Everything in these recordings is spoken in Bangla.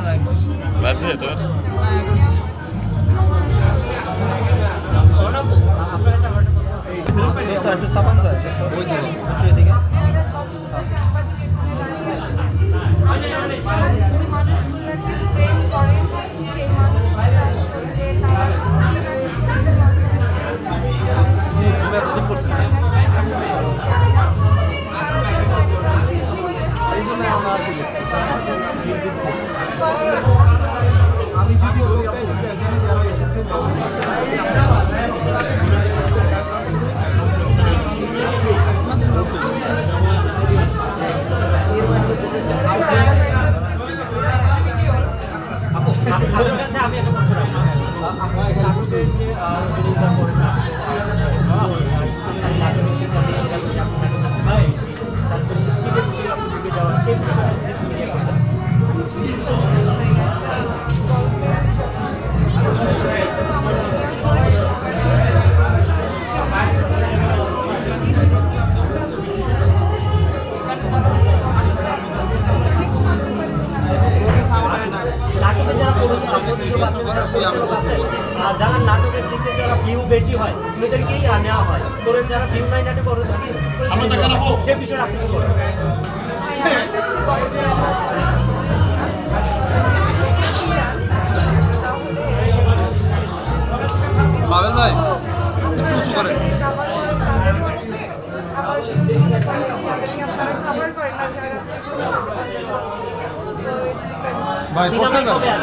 বাজছে? বাজছে তো? আমি যদি বলি আপনাদের এখানে যারা এসেছেন যারা নাটকের দিকে যারা ভিউ বেশি হয় ওদেরকেই নেওয়া হয়। করে যারা ভিউ নাই নাটক করে সে বিষয়ে আপনি কি করেন? বাবেল ভাই একটু উঁচু করেন। ভাই প্রশ্ন করেন।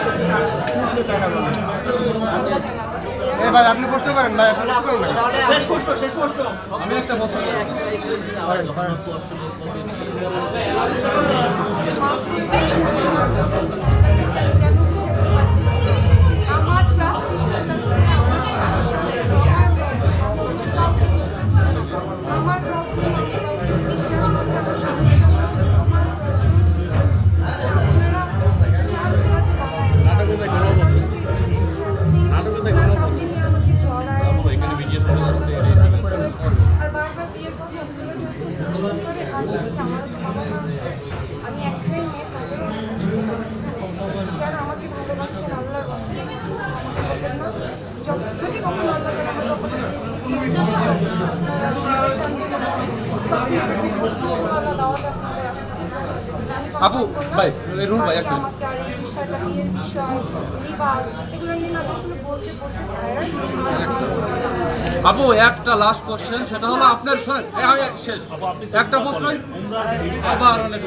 ভাই আপনি প্রশ্ন করেন ভাই, আপনি করেন না। শেষ প্রশ্ন আমি একটা প্রশ্ন আমার ট্রাস্ট ইস্যুস আছে, আমার প্রবলেম, আমি কাউকে বিশ্বাস করতে আমার সমস্যা। আর বারবার বিয়ের কথা বলে যদি অনুষ্ঠান করে আমারও তো বাবা মা আছে, আমি একটাই মেয়ে, তাদেরও যারা আমাকে ভালোবাসেন আল্লাহর বাসে যদি কখনো আল্লাহ তারা আমার কখনো আপু ভাই রুল ভাই একটা আমাকে আর এই বিষয়টা বিয়ের বিষয় লিবাস এগুলো নিয়ে না আসলে বলতে আপু একটা লাস্ট কোশ্চেন, সেটা হলো আপনার শেষ একটা প্রশ্ন আবার অনেক